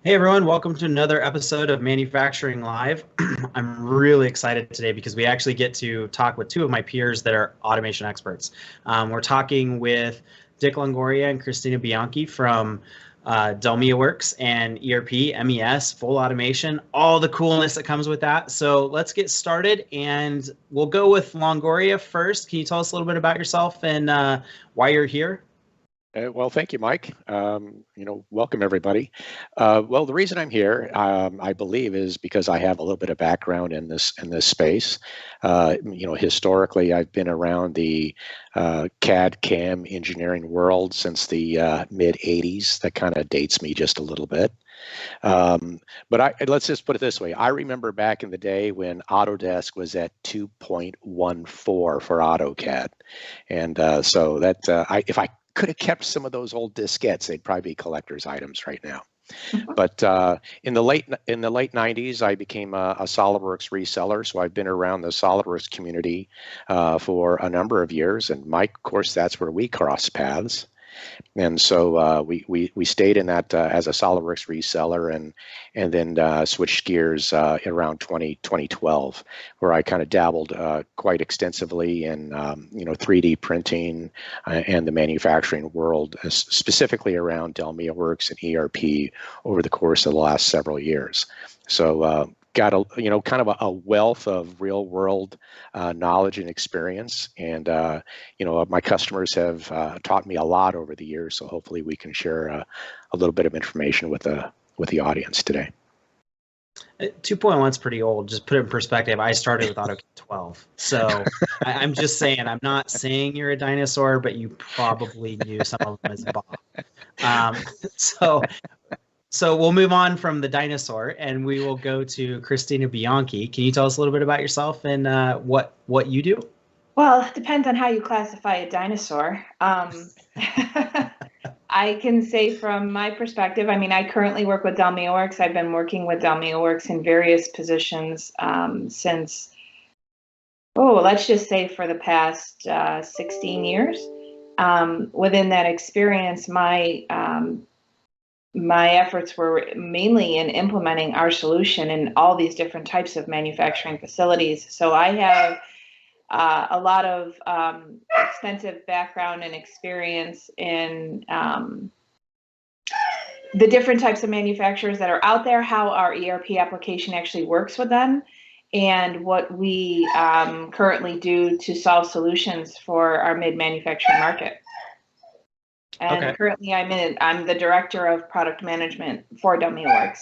Hey everyone, welcome to another episode of Manufacturing Live. I'm really excited today because we actually get to talk with two of my peers that are automation experts. We're talking with Dick Longoria and Kristina Bianchi from DELMIAWorks and ERP, MES, full automation, all the coolness that comes with that. So let's get started, and we'll go with Longoria first. Can you tell us a little bit about yourself and why you're here? Well, thank you, Mike. Welcome everybody. Well, the reason I'm here, I believe, is because I have a little bit of background in this space. Historically, I've been around the CAD CAM engineering world since the mid '80s. That kind of dates me just a little bit. But let's just put it this way. I remember back in the day when Autodesk was at 2.14 for AutoCAD, and so that if I could have kept some of those old diskettes, they'd probably be collector's items right now. But in the late '90s, I became a Solidworks reseller. So I've been around the Solidworks community for a number of years. And Mike, of course, that's where we crossed paths. And so we stayed in that as a Solidworks reseller, and then switched gears around 2012, where I kind of dabbled quite extensively in 3D printing and the manufacturing world, specifically around DELMIAWorks and ERP over the course of the last several years. So got kind of a wealth of real world knowledge and experience, and my customers have taught me a lot over the years. So hopefully we can share a little bit of information with the audience today. 2.1 is pretty old. Just put it in perspective. I started with AutoCAD 12. So I'm just saying, I'm not saying you're a dinosaur, but you probably knew some of them as Bob. So we'll move on from the dinosaur, and we will go to Kristina Bianchi. Can you tell us a little bit about yourself and what you do? Well, it depends on how you classify a dinosaur. I can say from my perspective, I mean, I currently work with DELMIAWorks. I've been working with DELMIAWorks in various positions since, let's just say for the past 16 years. Within that experience, my efforts were mainly in implementing our solution in all these different types of manufacturing facilities. So I have a lot of extensive background and experience in the different types of manufacturers that are out there, how our ERP application actually works with them, and what we currently do to solve solutions for our mid-manufacturing market. And okay. Currently I'm the director of product management for DELMIAWorks.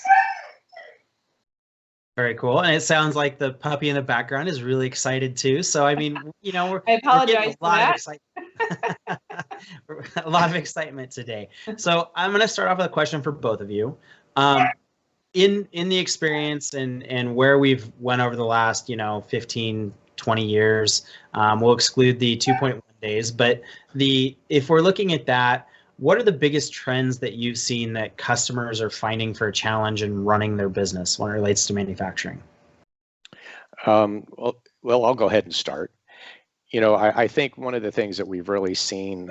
Very cool. And it sounds like the puppy in the background is really excited too. So, I mean, I apologize for that. A lot of excitement today. So I'm going to start off with a question for both of you. In the experience and where we've went over the last, 15, 20 years, we'll exclude the 2.1 days, but if we're looking at that, what are the biggest trends that you've seen that customers are finding for a challenge in running their business when it relates to manufacturing? Well, I'll go ahead and start. I think one of the things that we've really seen,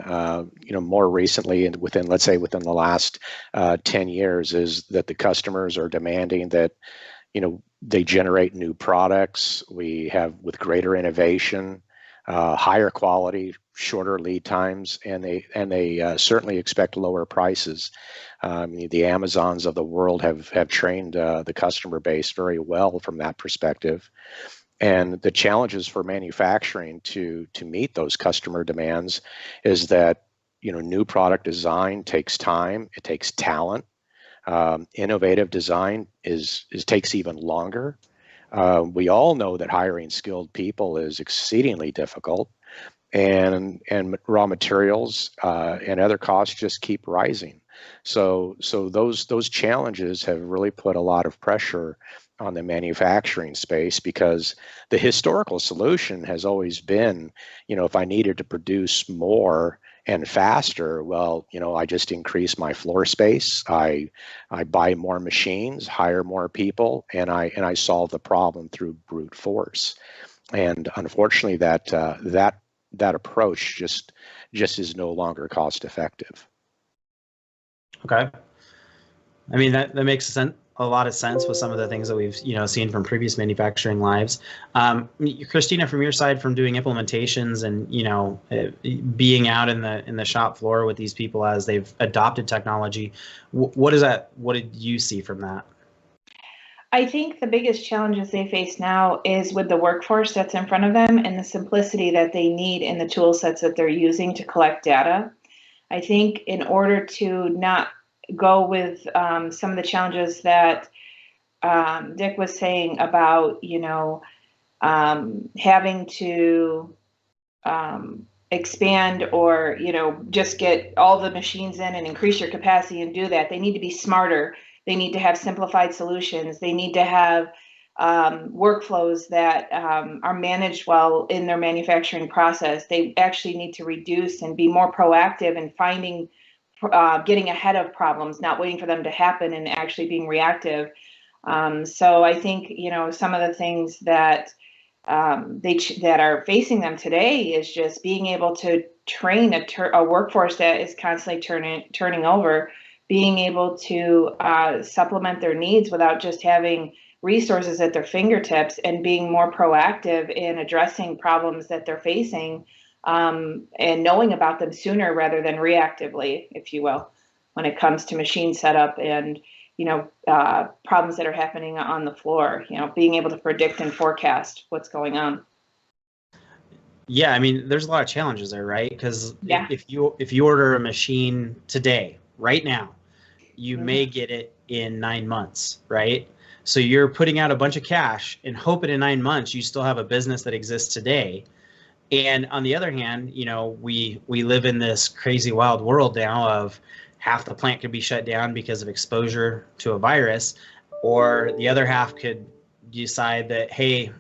more recently and within the last 10 years is that the customers are demanding that, they generate new products. We have with greater innovation, higher quality, shorter lead times, and they certainly expect lower prices. The Amazons of the world have trained the customer base very well from that perspective. And the challenges for manufacturing to meet those customer demands is that new product design takes time, it takes talent. Innovative design takes even longer. We all know that hiring skilled people is exceedingly difficult, and raw materials and other costs just keep rising. So those challenges have really put a lot of pressure on the manufacturing space, because the historical solution has always been, if I needed to produce more and faster, well, I just increase my floor space. I buy more machines, hire more people, and I solve the problem through brute force. And unfortunately, that approach just is no longer cost effective. Okay. I mean, that makes a lot of sense with some of the things that we've, seen from previous manufacturing lives. Kristina, from your side, from doing implementations and, being out in the shop floor with these people as they've adopted technology, what did you see from that? I think the biggest challenges they face now is with the workforce that's in front of them and the simplicity that they need in the tool sets that they're using to collect data. I think in order to not go with some of the challenges that Dick was saying about, having to expand or, just get all the machines in and increase your capacity and do that, they need to be smarter. They need to have simplified solutions. They need to have workflows that are managed well in their manufacturing process. They actually need to reduce and be more proactive in finding, getting ahead of problems, not waiting for them to happen and actually being reactive. So I think, some of the things that that are facing them today is just being able to train a workforce that is constantly turning over, being able to supplement their needs without just having resources at their fingertips, and being more proactive in addressing problems that they're facing, and knowing about them sooner rather than reactively, if you will, when it comes to machine setup and problems that are happening on the floor, being able to predict and forecast what's going on. Yeah, I mean, there's a lot of challenges there, right? Because Yeah. if you order a machine today, right now, you may get it in 9 months, right? So you're putting out a bunch of cash and hoping in 9 months you still have a business that exists today. And on the other hand, we live in this crazy wild world now of half the plant could be shut down because of exposure to a virus, or the other half could decide that, hey,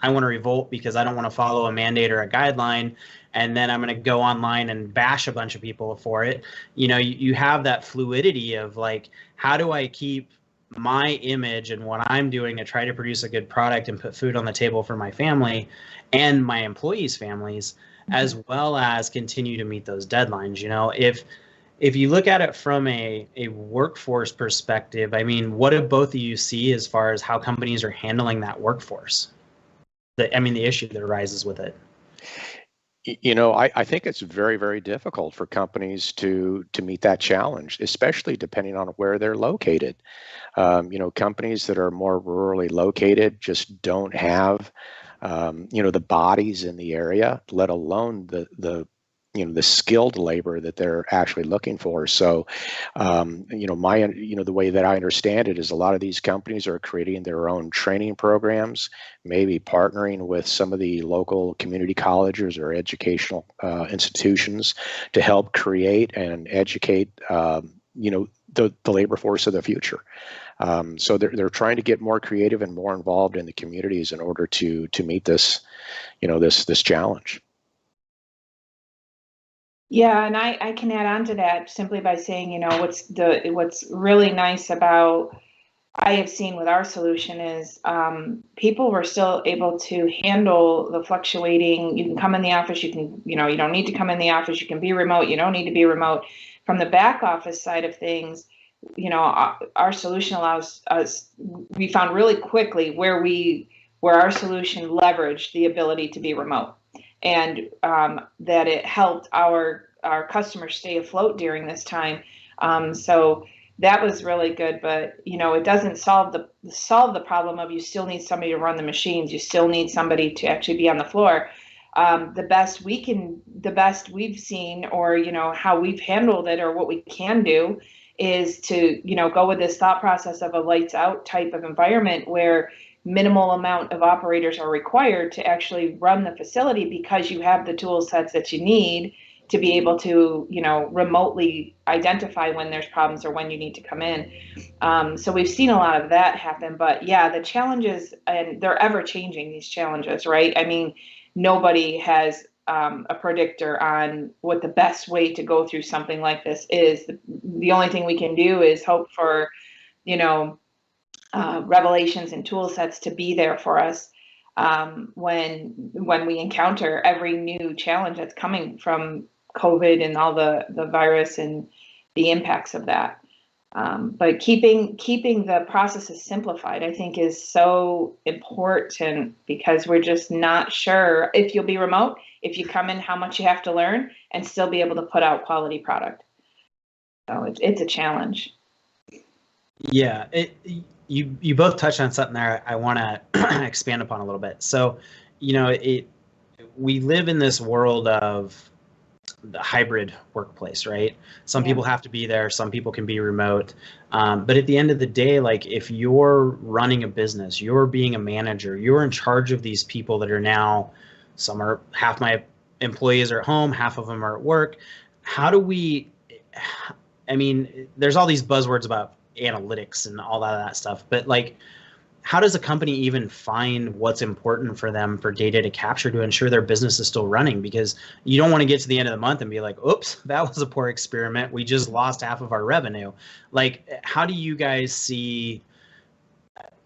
I want to revolt because I don't want to follow a mandate or a guideline, and then I'm going to go online and bash a bunch of people for it. You have that fluidity of like, how do I keep my image and what I'm doing to try to produce a good product and put food on the table for my family and my employees' families, as well as continue to meet those deadlines. If you look at it from a workforce perspective, I mean, what do both of you see as far as how companies are handling that workforce? The issue that arises with it. I think it's very, very difficult for companies to meet that challenge, especially depending on where they're located. Companies that are more rurally located just don't have, the bodies in the area, let alone the skilled labor that they're actually looking for. So, the way that I understand it is a lot of these companies are creating their own training programs, maybe partnering with some of the local community colleges or educational institutions to help create and educate, the labor force of the future. So they're trying to get more creative and more involved in the communities in order to meet this, this challenge. Yeah, and I can add on to that simply by saying, what's really nice about I have seen with our solution is people were still able to handle the fluctuating. You can come in the office, you can, you don't need to come in the office, you can be remote, you don't need to be remote. From the back office side of things, our solution allows us, we found really quickly where our solution leveraged the ability to be remote. And that it helped our customers stay afloat during this time. So that was really good, but it doesn't solve the problem of you still need somebody to run the machines. You still need somebody to actually be on the floor. The best we've seen, or how we've handled it, or what we can do, is to go with this thought process of a lights out type of environment where minimal amount of operators are required to actually run the facility, because you have the tool sets that you need to be able to, remotely identify when there's problems or when you need to come in. So we've seen a lot of that happen, but yeah, the challenges, and they're ever changing, these challenges, right? I mean, nobody has a predictor on what the best way to go through something like this is. The only thing we can do is hope for, revelations and tool sets to be there for us when we encounter every new challenge that's coming from COVID and all the virus and the impacts of that. But keeping the processes simplified, I think, is so important, because we're just not sure if you'll be remote, if you come in, how much you have to learn and still be able to put out quality product. So it's a challenge. Yeah, you both touched on something there I want to expand upon a little bit. So, we live in this world of the hybrid workplace, right? Some people have to be there, some people can be remote. But at the end of the day, like, if you're running a business, you're being a manager, you're in charge of these people that are now, half my employees are at home, half of them are at work. How do we, I mean, there's all these buzzwords about analytics and all that stuff, but like, how does a company even find what's important for them for data to capture to ensure their business is still running? Because you don't want to get to the end of the month and be like, oops, that was a poor experiment, we just lost half of our revenue. Like, how do you guys see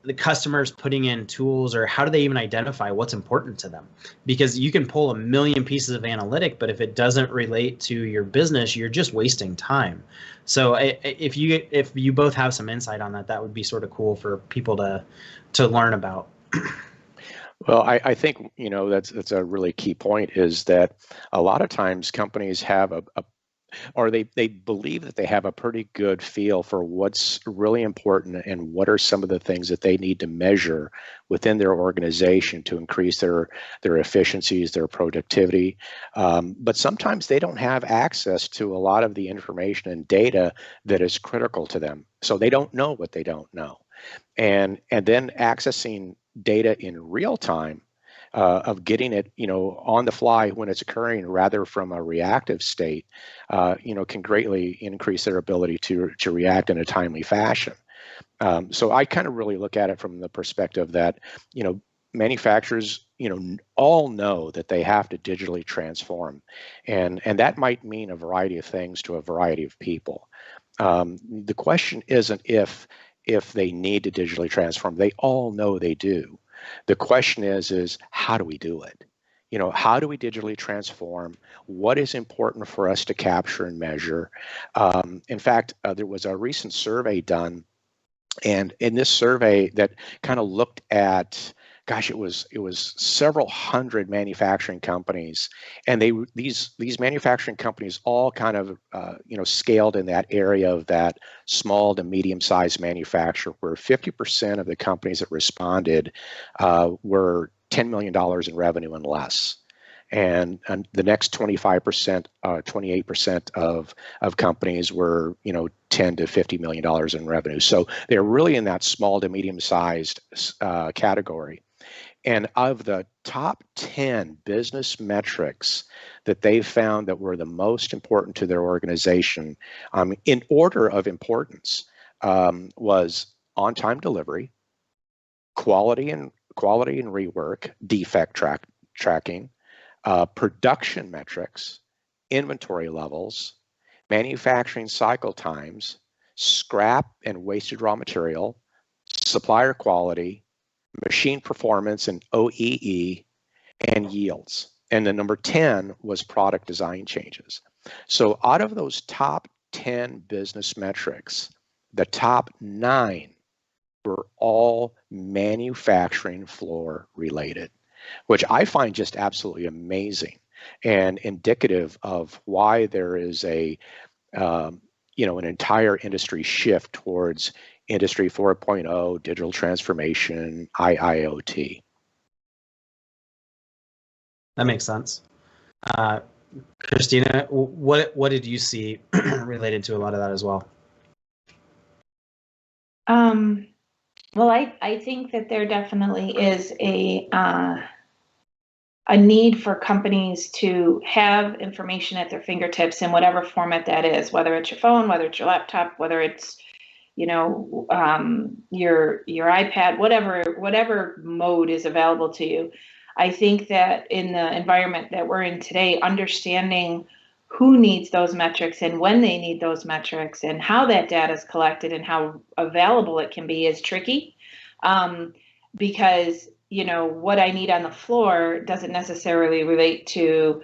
the customers putting in tools, or how do they even identify what's important to them? Because you can pull a million pieces of analytic, but if it doesn't relate to your business, you're just wasting time. So if you both have some insight on that, that would be sort of cool for people to learn about. Well, I think, that's a really key point, is that a lot of times companies have or they believe that they have a pretty good feel for what's really important and what are some of the things that they need to measure within their organization to increase their efficiencies, their productivity. But sometimes they don't have access to a lot of the information and data that is critical to them. So they don't know what they don't know. And then accessing data in real time, of getting it, on the fly when it's occurring, rather from a reactive state, can greatly increase their ability to react in a timely fashion. So I kind of really look at it from the perspective that, manufacturers, all know that they have to digitally transform, and that might mean a variety of things to a variety of people. The question isn't if they need to digitally transform. They all know they do. The question is how do we do it? How do we digitally transform? What is important for us to capture and measure? In fact, there was a recent survey done, and in this survey that kind of looked at, gosh, it was several hundred manufacturing companies, and these manufacturing companies all kind of scaled in that area of that small to medium-sized manufacturer, where 50% of the companies that responded were $10 million in revenue and less, and the next 25%, 28% of companies were $10 to $50 million in revenue. So they're really in that small to medium-sized category. And of the top 10 business metrics that they found that were the most important to their organization, in order of importance, was on-time delivery, quality and rework, defect tracking, production metrics, inventory levels, manufacturing cycle times, scrap and wasted raw material, supplier quality, machine performance and OEE, and yields. And the number 10 was product design changes. So out of those top 10 business metrics, the top 9 were all manufacturing floor related, which I find just absolutely amazing and indicative of why there is an entire industry shift towards Industry 4.0, digital transformation, IIoT. That makes sense. Kristina, what did you see related to a lot of that as well? Well, I think that there definitely is a need for companies to have information at their fingertips in whatever format that is, whether it's your phone, whether it's your laptop, whether it's your iPad, whatever mode is available to you. I think that in the environment that we're in today, understanding who needs those metrics and when they need those metrics and how that data is collected and how available it can be is tricky, because what I need on the floor doesn't necessarily relate to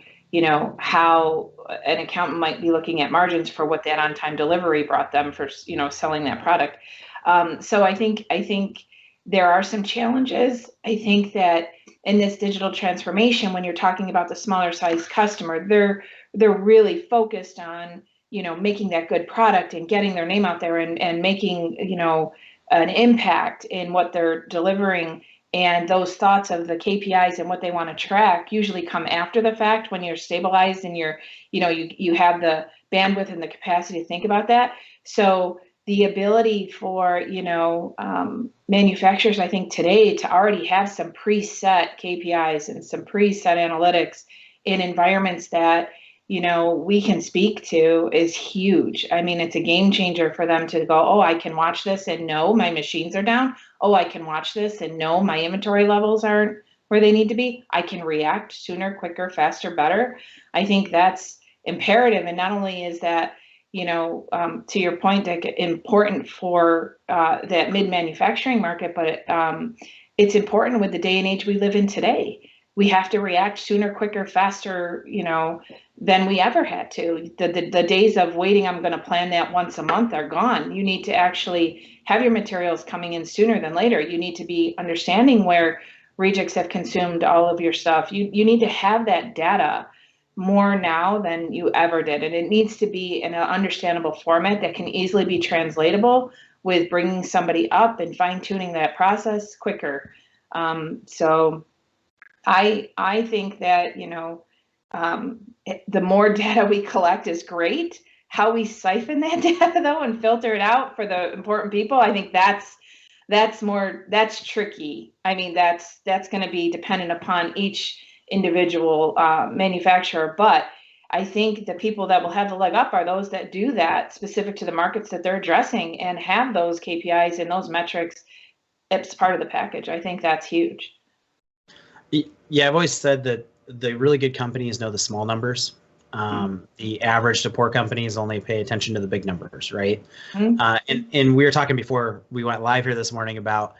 how an accountant might be looking at margins for what that on-time delivery brought them for, selling that product. So I think there are some challenges. I think that in this digital transformation, when you're talking about the smaller size customer, they're really focused on, making that good product and getting their name out there and making, an impact in what they're delivering. And those thoughts of the KPIs and what they want to track usually come after the fact, when you're stabilized and you have the bandwidth and the capacity to think about that. So the ability for, manufacturers, I think today, to already have some preset KPIs and some preset analytics in environments that, we can speak to is huge. I mean, it's a game changer for them to go, oh, I can watch this and know my machines are down. Oh, I can watch this and know my inventory levels aren't where they need to be. I can react sooner, quicker, faster, better. I think that's imperative. And not only is that, to your point, Dick, important for that mid-manufacturing market, but it's important with the day and age we live in today. We have to react sooner, quicker, faster, than we ever had to. The days of waiting, I'm going to plan that once a month, are gone. You need to actually have your materials coming in sooner than later. You need to be understanding where rejects have consumed all of your stuff. You need to have that data more now than you ever did. And it needs to be in an understandable format that can easily be translatable, with bringing somebody up and fine tuning that process quicker. So I think that, the more data we collect is great. How we siphon that data, though, and filter it out for the important people, I think that's tricky. I mean, that's going to be dependent upon each individual manufacturer. But I think the people that will have the leg up are those that do that specific to the markets that they're addressing and have those KPIs and those metrics as part of the package. I think that's huge. Yeah, I've always said that the really good companies know the small numbers. The average to poor companies only pay attention to the big numbers, right? And we were talking before we went live here this morning about,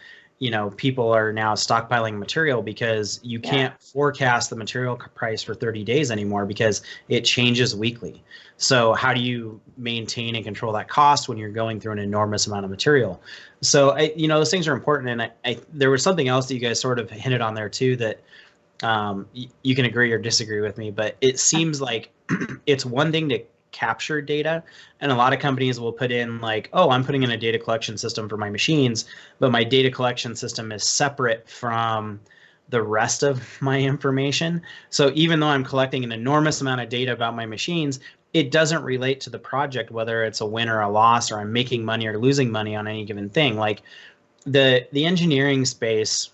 people are now stockpiling material because you can't forecast the material price for 30 days anymore because it changes weekly. So how do you maintain and control that cost when you're going through an enormous amount of material? So, those things are important. And there was something else that you guys sort of hinted on there too, that you can agree or disagree with me, but it seems like it's one thing to capture data, and a lot of companies will put in like, oh, I'm putting in a data collection system for my machines, but my data collection system is separate from the rest of my information. So even though I'm collecting an enormous amount of data about my machines, it doesn't relate to the project, whether it's a win or a loss, or I'm making money or losing money on any given thing. Like the engineering space,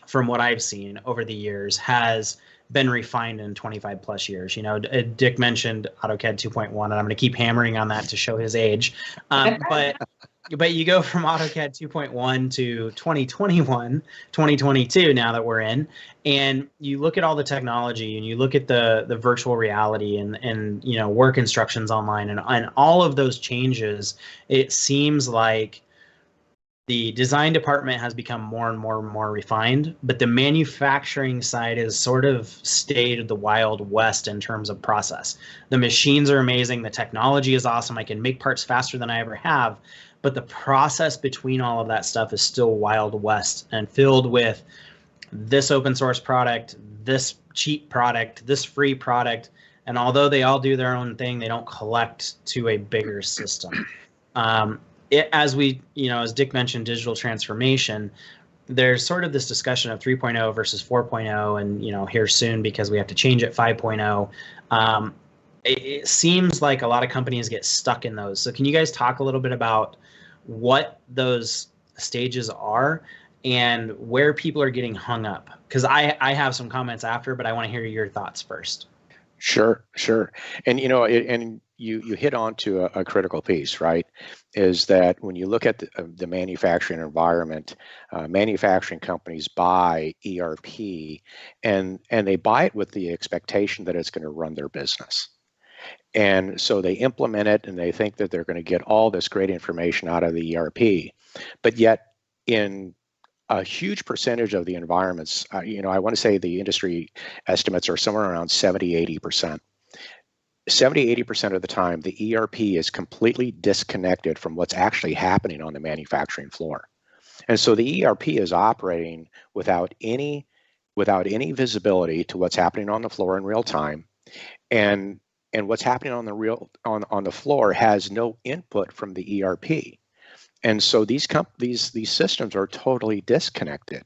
from what I've seen over the years, has been refined in 25 plus years. Dick mentioned AutoCAD 2.1, and I'm going to keep hammering on that to show his age. But you go from AutoCAD 2.1 to 2021, 2022, now that we're in, and you look at all the technology, and you look at the virtual reality and work instructions online, and all of those changes. It seems like the design department has become more and more and more refined, but the manufacturing side has sort of stayed the Wild West in terms of process. The machines are amazing. The technology is awesome. I can make parts faster than I ever have, but the process between all of that stuff is still Wild West and filled with this open source product, this cheap product, this free product. And although they all do their own thing, they don't collect to a bigger system. As Dick mentioned, digital transformation, there's sort of this discussion of 3.0 versus 4.0, and here soon, because we have to change at 5.0. It seems like a lot of companies get stuck in those. So can you guys talk a little bit about what those stages are and where people are getting hung up? Because I have some comments after, but I want to hear your thoughts first. Sure. And you hit on to a critical piece, right? Is that when you look at the manufacturing environment, manufacturing companies buy ERP, and they buy it with the expectation that it's going to run their business. And so they implement it, and they think that they're going to get all this great information out of the ERP. But yet, in a huge percentage of the environments, I want to say the industry estimates are somewhere around 70–80%. 70–80% of the time, the ERP is completely disconnected from what's actually happening on the manufacturing floor. And so the ERP is operating without any visibility to what's happening on the floor in real time. And what's happening on the floor has no input from the ERP. And so these systems are totally disconnected.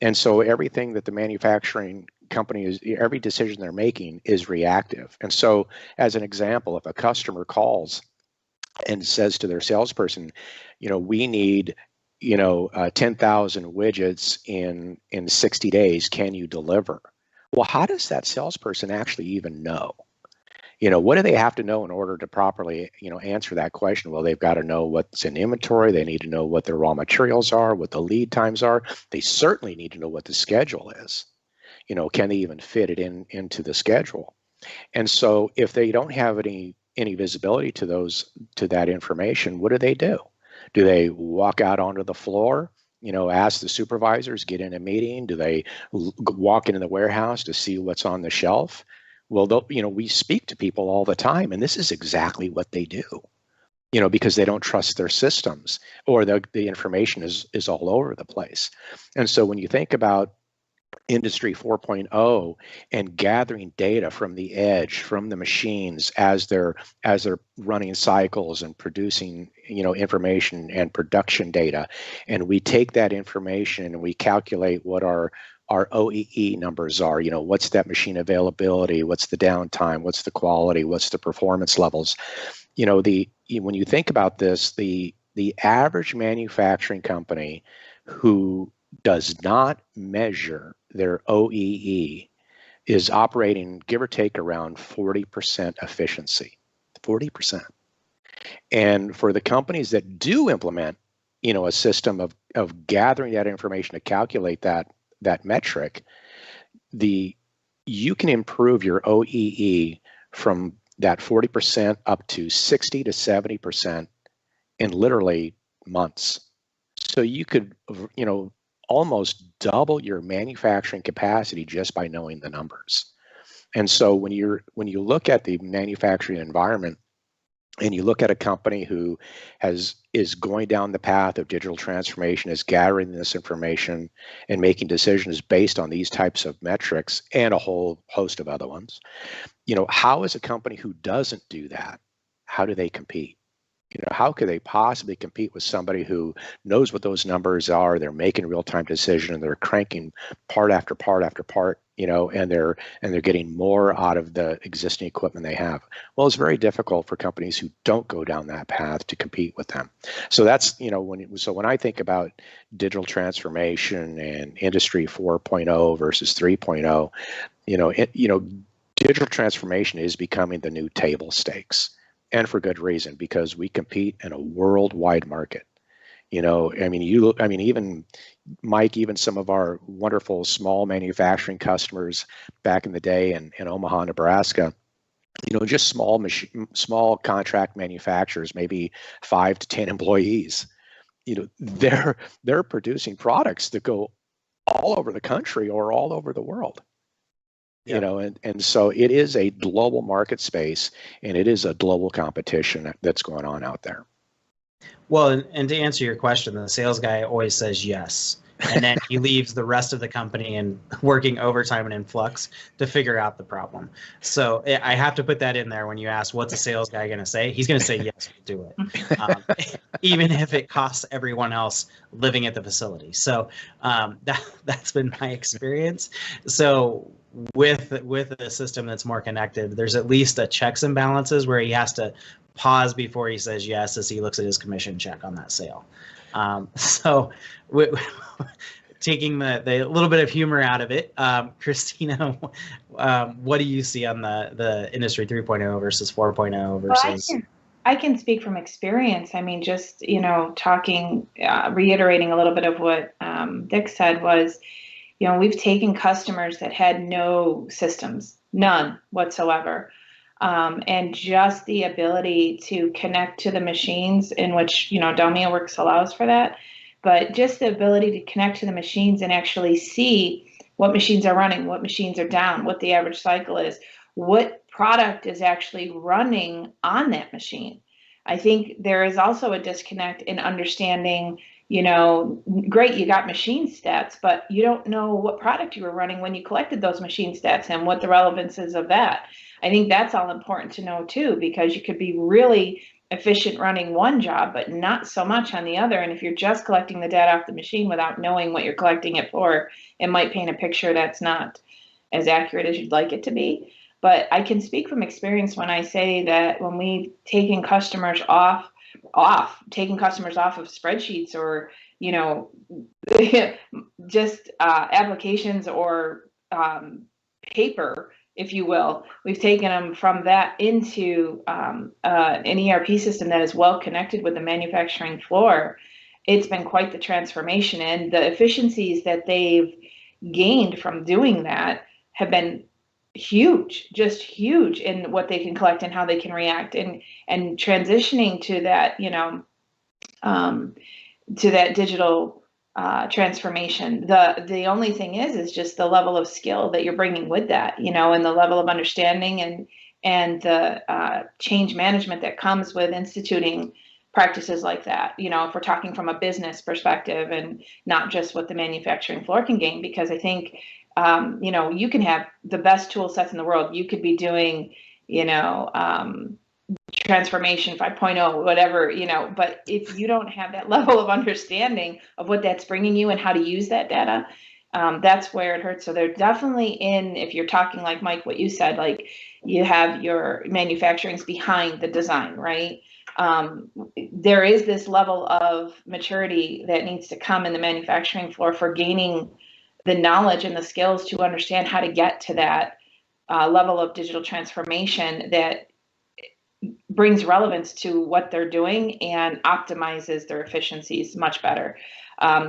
And so everything that the manufacturing company every decision they're making is reactive. And so as an example, if a customer calls and says to their salesperson, we need 10,000 widgets in 60 days, can you deliver? Well, how does that salesperson actually even know? What do they have to know in order to properly, answer that question? Well, they've got to know what's in inventory. They need to know what their raw materials are, what the lead times are. They certainly need to know what the schedule is. Can they even fit it into the schedule? And so if they don't have any visibility to that information, what do? Do they walk out onto the floor, ask the supervisors, get in a meeting? Do they walk into the warehouse to see what's on the shelf? Well, we speak to people all the time, and this is exactly what they do, because they don't trust their systems, or the information is all over the place. And so when you think about Industry 4.0 and gathering data from the edge, from the machines as they're running cycles and producing information and production data, and we take that information and we calculate what our OEE numbers are. What's that machine availability, what's the downtime, what's the quality, what's the performance levels. When you think about this, the average manufacturing company who does not measure their OEE is operating, give or take, around 40% efficiency, 40%. And for the companies that do implement, a system of gathering that information to calculate that metric, you can improve your OEE from that 40% up to 60 to 70% in literally months. So you could, almost double your manufacturing capacity just by knowing the numbers. And so when you look at the manufacturing environment and you look at a company who is going down the path of digital transformation, is gathering this information and making decisions based on these types of metrics and a whole host of other ones, how is a company who doesn't do that, how do they compete? How could they possibly compete with somebody who knows what those numbers are? They're making real-time decision, and they're cranking part after part after part, and they're getting more out of the existing equipment they have. Well, it's very difficult for companies who don't go down that path to compete with them. So that's when I think about digital transformation and Industry 4.0 versus 3.0, digital transformation is becoming the new table stakes. And for good reason, because we compete in a worldwide market. Even Mike, even some of our wonderful small manufacturing customers back in the day in Omaha, Nebraska, just small contract manufacturers, maybe 5 to 10 employees. They're producing products that go all over the country or all over the world. Yeah. And so it is a global market space, and it is a global competition that's going on out there. Well, and to answer your question, the sales guy always says yes, and then he leaves the rest of the company and working overtime and in flux to figure out the problem. So I have to put that in there when you ask, what's a sales guy going to say? He's going to say, yes, we'll do it, even if it costs everyone else living at the facility. So that's been my experience. So with a system that's more connected, there's at least a checks and balances where he has to pause before he says yes as he looks at his commission check on that sale. Taking the little bit of humor out of it, Kristina, what do you see on the Industry 3.0 versus 4.0 versus? Well, I can speak from experience. I mean, just talking, reiterating a little bit of what Dick said was, we've taken customers that had no systems, none whatsoever. And just the ability to connect to the machines, in which, DELMIAWorks allows for that, but just the ability to connect to the machines and actually see what machines are running, what machines are down, what the average cycle is, what product is actually running on that machine. I think there is also a disconnect in understanding, great, you got machine stats, but you don't know what product you were running when you collected those machine stats and what the relevance is of that. I think that's all important to know too, because you could be really efficient running one job, but not so much on the other. And if you're just collecting the data off the machine without knowing what you're collecting it for, it might paint a picture that's not as accurate as you'd like it to be. But I can speak from experience when I say that when we've taken customers off of spreadsheets or, just applications or paper, if you will, we've taken them from that into an ERP system that is well connected with the manufacturing floor. It's been quite the transformation, and the efficiencies that they've gained from doing that have been huge, just huge in what they can collect and how they can react, and transitioning to that, to that digital transformation. The only thing is just the level of skill that you're bringing with that, and the level of understanding and the change management that comes with instituting practices like that. If we're talking from a business perspective and not just what the manufacturing floor can gain, because I think you can have the best tool sets in the world. You could be doing, transformation 5.0, whatever, but if you don't have that level of understanding of what that's bringing you and how to use that data, that's where it hurts. So they're definitely if you're talking like Mike, what you said, like you have your manufacturing's behind the design, right? There is this level of maturity that needs to come in the manufacturing floor for gaining the knowledge and the skills to understand how to get to that level of digital transformation that brings relevance to what they're doing and optimizes their efficiencies much better.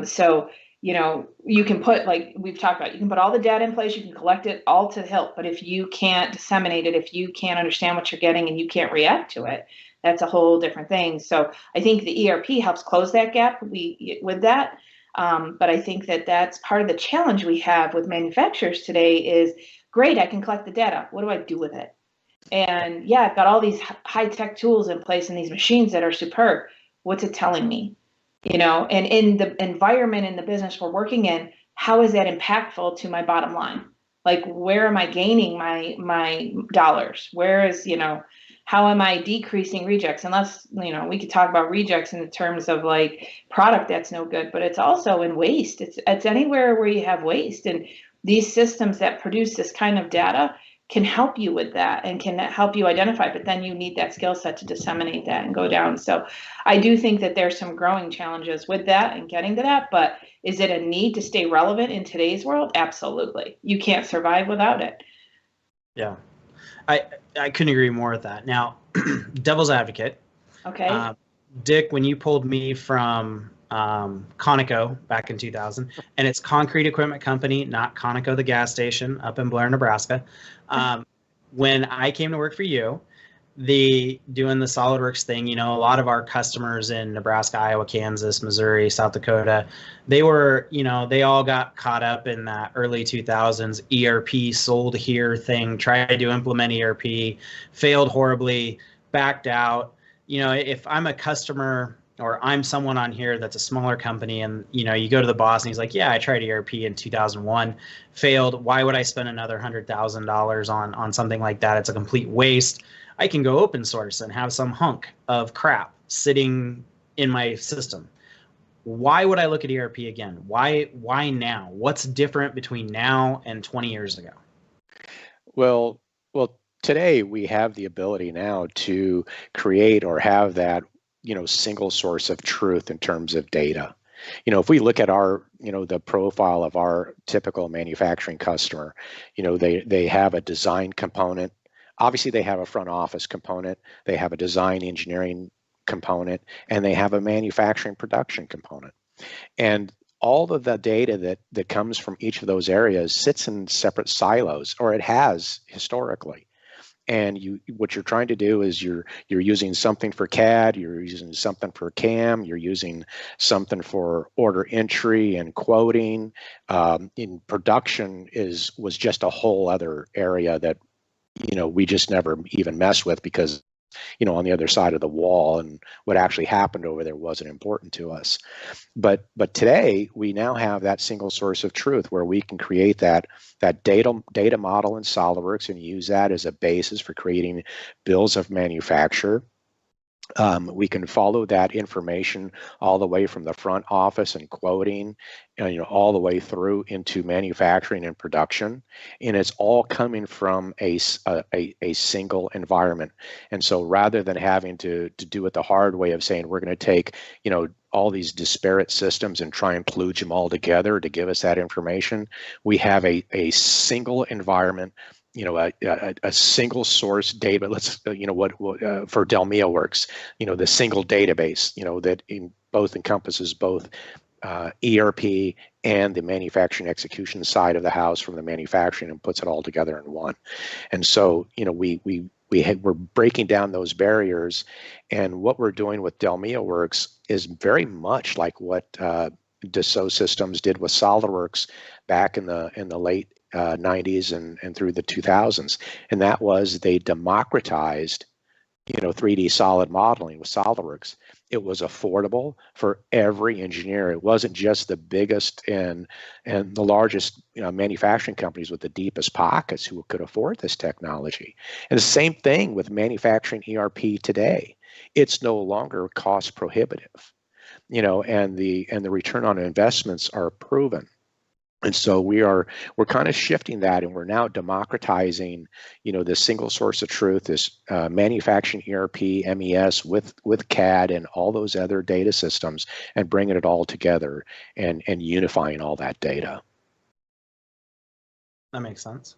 So, you can put, like we've talked about, you can put all the data in place, you can collect it all to the hilt, but if you can't disseminate it, if you can't understand what you're getting and you can't react to it, that's a whole different thing. So I think the ERP helps close that gap with that. But I think that that's part of the challenge we have with manufacturers today is, great, I can collect the data. What do I do with it? And yeah, I've got all these high-tech tools in place and these machines that are superb. What's it telling me? And in the environment in the business we're working in, how is that impactful to my bottom line? Like, where am I gaining my dollars? Where is, how am I decreasing rejects? Unless, we could talk about rejects in terms of like product that's no good, but it's also in waste. It's anywhere where you have waste, and these systems that produce this kind of data can help you with that and can help you identify, but then you need that skill set to disseminate that and go down. So I do think that there's some growing challenges with that and getting to that, but is it a need to stay relevant in today's world? Absolutely. You can't survive without it. Yeah, I couldn't agree more with that. Now, devil's advocate. Okay. Dick, when you pulled me from Conoco back in 2000, and it's Concrete Equipment Company, not Conoco the gas station up in Blair, Nebraska. When I came to work for you, doing the Solidworks thing, a lot of our customers in Nebraska, Iowa, Kansas, Missouri, South Dakota, they were, they all got caught up in that early 2000s ERP sold here thing, tried to implement ERP, failed horribly, backed out. If I'm a customer or I'm someone on here that's a smaller company and, you go to the boss and he's like, yeah, I tried ERP in 2001, failed. Why would I spend another $100,000 on something like that? It's a complete waste. I can go open source and have some hunk of crap sitting in my system. Why would I look at ERP again? Why now? What's different between now and 20 years ago? Well, today we have the ability now to create or have that single source of truth in terms of data. If we look at our, the profile of our typical manufacturing customer, they have a design component. Obviously, they have a front office component. They have a design engineering component, and they have a manufacturing production component. And all of the data that comes from each of those areas sits in separate silos, or it has historically. And what you're trying to do is you're using something for CAD, you're using something for CAM, you're using something for order entry and quoting. In production was just a whole other area that we just never even messed with, because on the other side of the wall, and what actually happened over there wasn't important to us. But today we now have that single source of truth where we can create that data model in Solidworks and use that as a basis for creating bills of manufacture. We can follow that information all the way from the front office and quoting, all the way through into manufacturing and production, and it's all coming from a single environment. And so, rather than having to do it the hard way of saying we're going to take all these disparate systems and try and kludge them all together to give us that information, we have a single environment, a single source data. Let's for DELMIAWorks, the single database, that both encompasses both ERP and the manufacturing execution side of the house from the manufacturing, and puts it all together in one. And so we're breaking down those barriers, and what we're doing with DELMIAWorks is very much like what Dassault Systems did with SolidWorks back in the late 90s and through the 2000s, and that was they democratized 3D solid modeling with SolidWorks. It was affordable for every engineer. It wasn't just the biggest and the largest manufacturing companies with the deepest pockets who could afford this technology. And the same thing with manufacturing ERP today. It's no longer cost prohibitive, and the return on investments are proven. And so we're kind of shifting that, and we're now democratizing, this single source of truth, this manufacturing ERP, MES with CAD and all those other data systems, and bringing it all together and unifying all that data. That makes sense.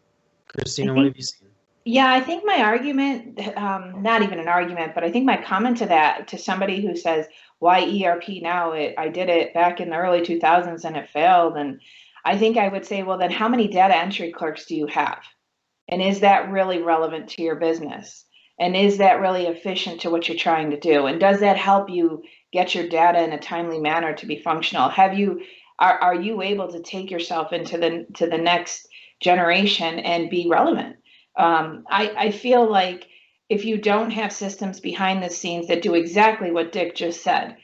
Kristina, what have you seen? Yeah, I think my argument, not even an argument, but I think my comment to that, to somebody who says, why ERP now? I did it back in the early 2000s and it failed. And I think I would say, well, then how many data entry clerks do you have? And is that really relevant to your business? And is that really efficient to what you're trying to do? And does that help you get your data in a timely manner to be functional? Are you able to take yourself into the next generation and be relevant? I feel like if you don't have systems behind the scenes that do exactly what Dick just said,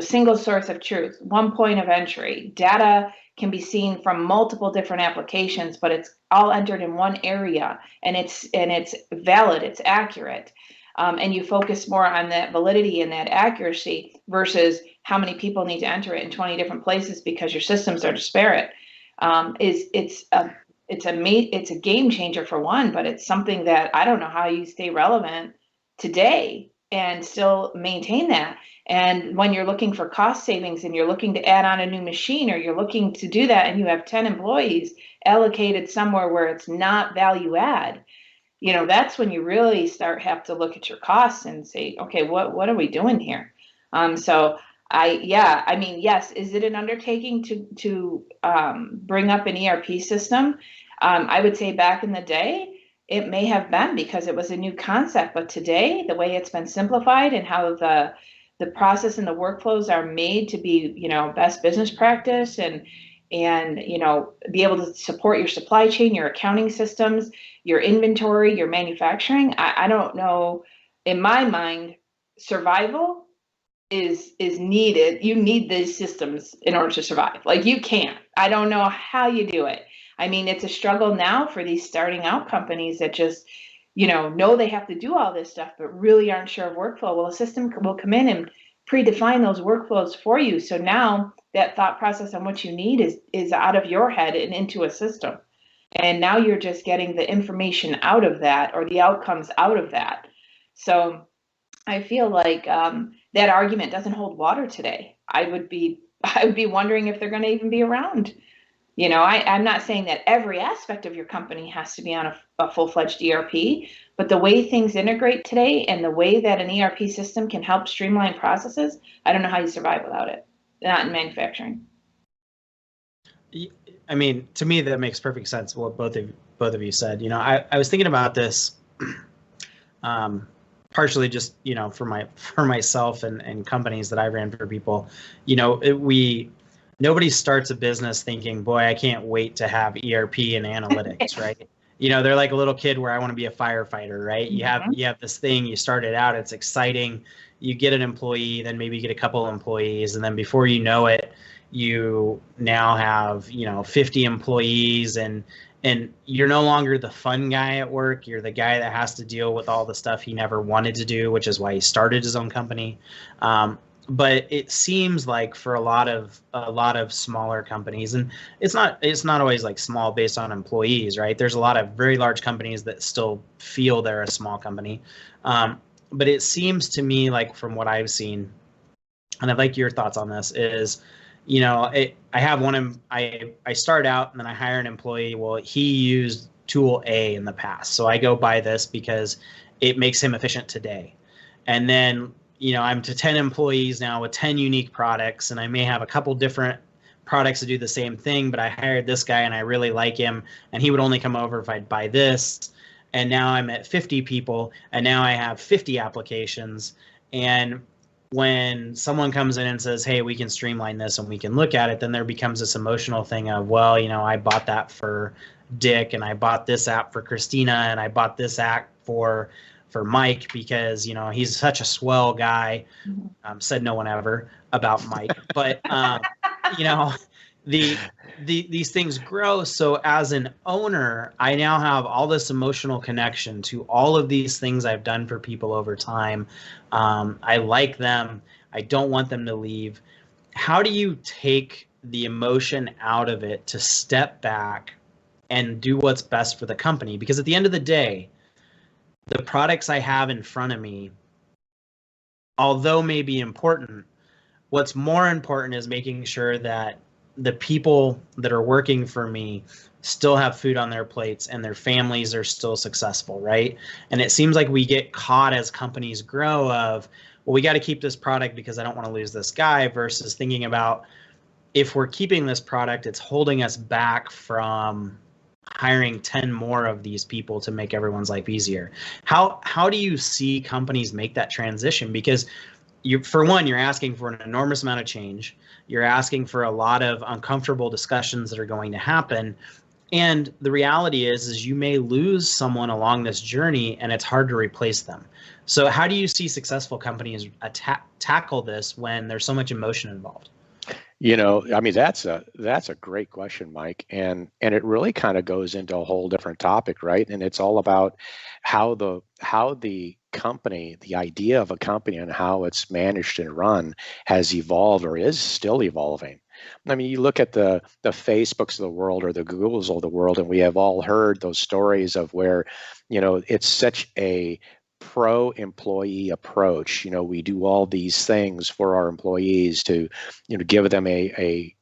single source of truth, one point of entry, data can be seen from multiple different applications, but it's all entered in one area, and it's valid, it's accurate, and you focus more on that validity and that accuracy versus how many people need to enter it in 20 different places because your systems are disparate. It's a game changer for one, but it's something that I don't know how you stay relevant today and still maintain that. And when you're looking for cost savings and you're looking to add on a new machine, or you're looking to do that and you have 10 employees allocated somewhere where it's not value add, that's when you really have to look at your costs and say, okay, what are we doing here? Yes, is it an undertaking to bring up an ERP system? I would say back in the day, it may have been because it was a new concept, but today, the way it's been simplified and how the process and the workflows are made to be, best business practice and be able to support your supply chain, your accounting systems, your inventory, your manufacturing. I don't know. In my mind, survival is needed. You need these systems in order to survive. Like, you can't. I don't know how you do it. I mean, it's a struggle now for these starting out companies that just, know they have to do all this stuff, but really aren't sure of workflow. Well, a system will come in and predefine those workflows for you. So now that thought process on what you need is out of your head and into a system. And now you're just getting the information out of that, or the outcomes out of that. So I feel like that argument doesn't hold water today. I would be wondering if they're going to even be around. I'm not saying that every aspect of your company has to be on a full-fledged ERP, but the way things integrate today and the way that an ERP system can help streamline processes, I don't know how you survive without it, not in manufacturing. I mean, to me, that makes perfect sense, what both of you said. I was thinking about this partially just, for myself and companies that I ran for people, nobody starts a business thinking, boy, I can't wait to have ERP and analytics, right? They're like a little kid where I want to be a firefighter, right? Mm-hmm. You have this thing, you start it out, it's exciting. You get an employee, then maybe you get a couple of employees, and then before you know it, you now have 50 employees, and you're no longer the fun guy at work. You're the guy that has to deal with all the stuff he never wanted to do, which is why he started his own company. But it seems like for a lot of smaller companies, and it's not always like small based on employees, right? There's a lot of very large companies that still feel they're a small company. But it seems to me like, from what I've seen, and I'd like your thoughts on this, is I have I start out and then I hire an employee. Well, he used tool A in the past, so I go buy this because it makes him efficient today. And then I'm to 10 employees now with 10 unique products, and I may have a couple different products to do the same thing, but I hired this guy and I really like him, and he would only come over if I'd buy this. And now I'm at 50 people, and now I have 50 applications. And when someone comes in and says, hey, we can streamline this and we can look at it, then there becomes this emotional thing of, well, I bought that for Dick, and I bought this app for Kristina, and I bought this app for Mike because he's such a swell guy. Said no one ever about Mike, but these things grow. So as an owner, I now have all this emotional connection to all of these things I've done for people over time. I like them. I don't want them to leave. How do you take the emotion out of it to step back and do what's best for the company? Because at the end of the day, the products I have in front of me, although may be important, what's more important is making sure that the people that are working for me still have food on their plates and their families are still successful, right? And it seems like we get caught as companies grow of, well, we got to keep this product because I don't want to lose this guy, versus thinking about, if we're keeping this product, it's holding us back from hiring 10 more of these people to make everyone's life easier. How do you see companies make that transition? Because for one, you're asking for an enormous amount of change. You're asking for a lot of uncomfortable discussions that are going to happen. And the reality is you may lose someone along this journey, and it's hard to replace them. So how do you see successful companies tackle this when there's so much emotion involved? That's a great question, Mike, and it really kind of goes into a whole different topic, right? And it's all about how the company, the idea of a company and how it's managed and run has evolved or is still evolving. You look at the Facebooks of the world or the Googles of the world, and we have all heard those stories of where, it's such a pro-employee approach. We do all these things for our employees to, give them a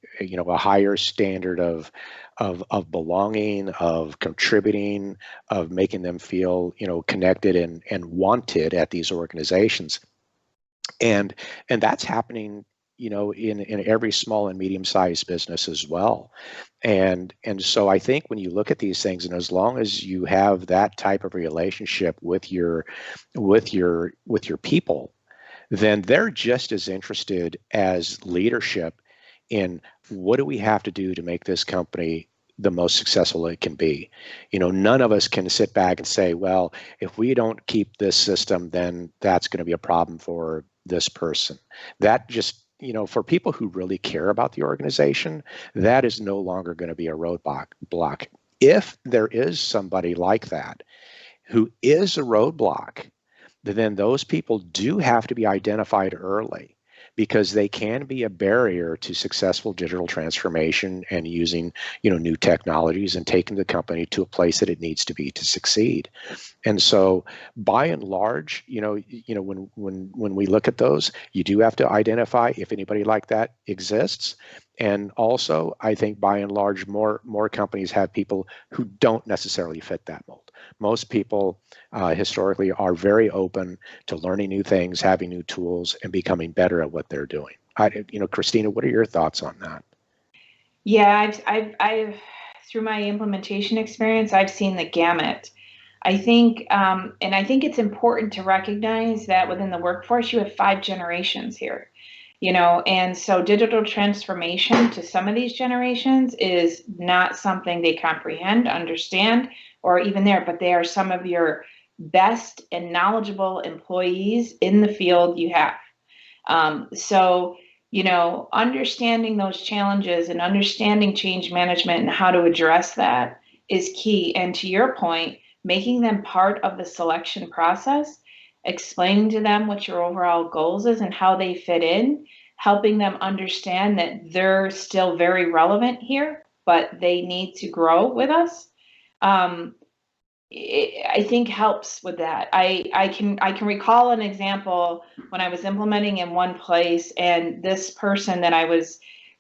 higher standard of belonging, of contributing, of making them feel, connected and wanted at these organizations. And that's happening, in every small and medium-sized business as well. And so I think when you look at these things, and as long as you have that type of relationship with your people, then they're just as interested as leadership in what do we have to do to make this company the most successful it can be. None of us can sit back and say, well, if we don't keep this system, then that's going to be a problem for this person. That just, for people who really care about the organization, that is no longer going to be a roadblock. If there is somebody like that who is a roadblock, then those people do have to be identified early, because they can be a barrier to successful digital transformation and using, new technologies and taking the company to a place that it needs to be to succeed. And so, by and large, when we look at those, you do have to identify if anybody like that exists. And also, I think by and large, more companies have people who don't necessarily fit that mold. Most people historically are very open to learning new things, having new tools, and becoming better at what they're doing. Kristina, what are your thoughts on that? Yeah, I've through my implementation experience, I've seen the gamut. I think, and I think it's important to recognize that within the workforce, you have 5 generations here, and so digital transformation to some of these generations is not something they comprehend, understand, or even there, but they are some of your best and knowledgeable employees in the field you have. So, understanding those challenges and understanding change management and how to address that is key. And to your point, making them part of the selection process, explaining to them what your overall goals is and how they fit in, helping them understand that they're still very relevant here, but they need to grow with us. I think helps with that. I can recall an example when I was implementing in one place, and this person that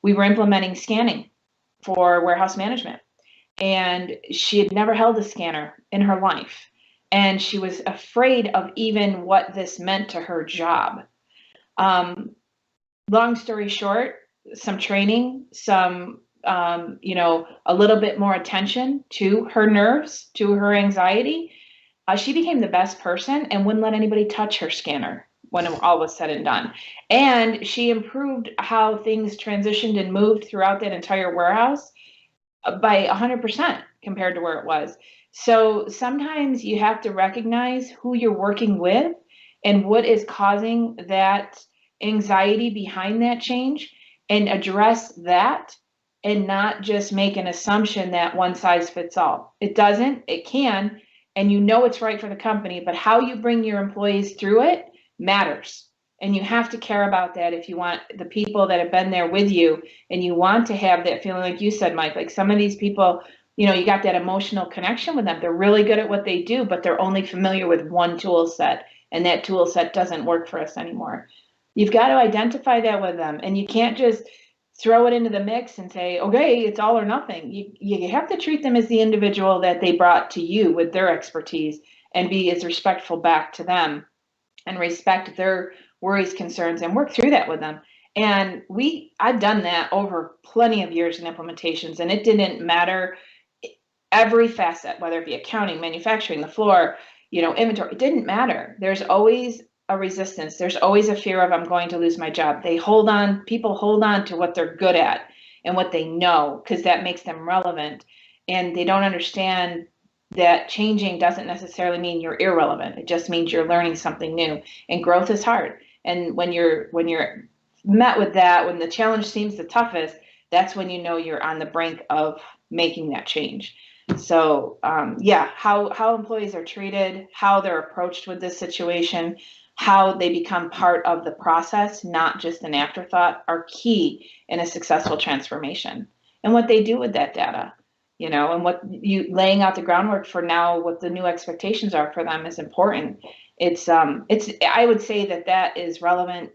we were implementing scanning for warehouse management, and she had never held a scanner in her life, and she was afraid of even what this meant to her job. Long story short, some training, some a little bit more attention to her nerves, to her anxiety. She became the best person and wouldn't let anybody touch her scanner when all was said and done. And she improved how things transitioned and moved throughout that entire warehouse by 100% compared to where it was. So sometimes you have to recognize who you're working with and what is causing that anxiety behind that change and address that, and not just make an assumption that one size fits all. It doesn't, it can, and it's right for the company, but how you bring your employees through it matters. And you have to care about that if you want the people that have been there with you, and you want to have that feeling, like you said, Mike, like some of these people, you got that emotional connection with them. They're really good at what they do, but they're only familiar with one tool set, and that tool set doesn't work for us anymore. You've got to identify that with them, and you can't just throw it into the mix and say, okay, it's all or nothing. You have to treat them as the individual that they brought to you with their expertise, and be as respectful back to them and respect their worries, concerns, and work through that with them. And I've done that over plenty of years in implementations, and it didn't matter every facet, whether it be accounting, manufacturing, the floor, inventory, it didn't matter. There's always a resistance. There's always a fear of, I'm going to lose my job. People hold on to what they're good at and what they know, because that makes them relevant. And they don't understand that changing doesn't necessarily mean you're irrelevant. It just means you're learning something new, and growth is hard. And when you're met with that, when the challenge seems the toughest, that's when you're on the brink of making that change. So how employees are treated, how they're approached with this situation, how they become part of the process, not just an afterthought, are key in a successful transformation. And what they do with that data, and what you laying out the groundwork for now, what the new expectations are for them is important. I would say that is relevant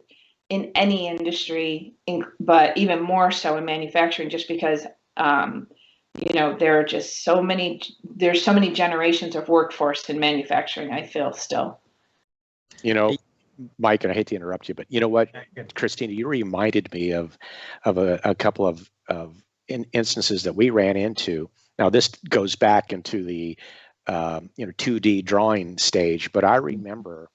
in any industry, but even more so in manufacturing, just because there are just there's so many generations of workforce in manufacturing, I feel still. Mike, and I hate to interrupt you, but you know what, Kristina, you reminded me of a couple of instances that we ran into. Now, this goes back into the 2D drawing stage, but I remember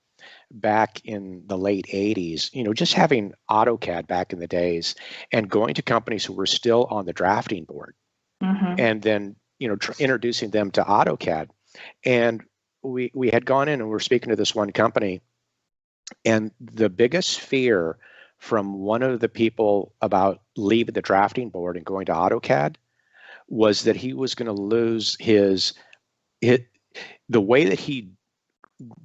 back in the late 80s, just having AutoCAD back in the days and going to companies who were still on the drafting board, and then introducing them to AutoCAD. And we had gone in and we're speaking to this one company, and the biggest fear from one of the people about leaving the drafting board and going to AutoCAD was that he was going to lose the way that he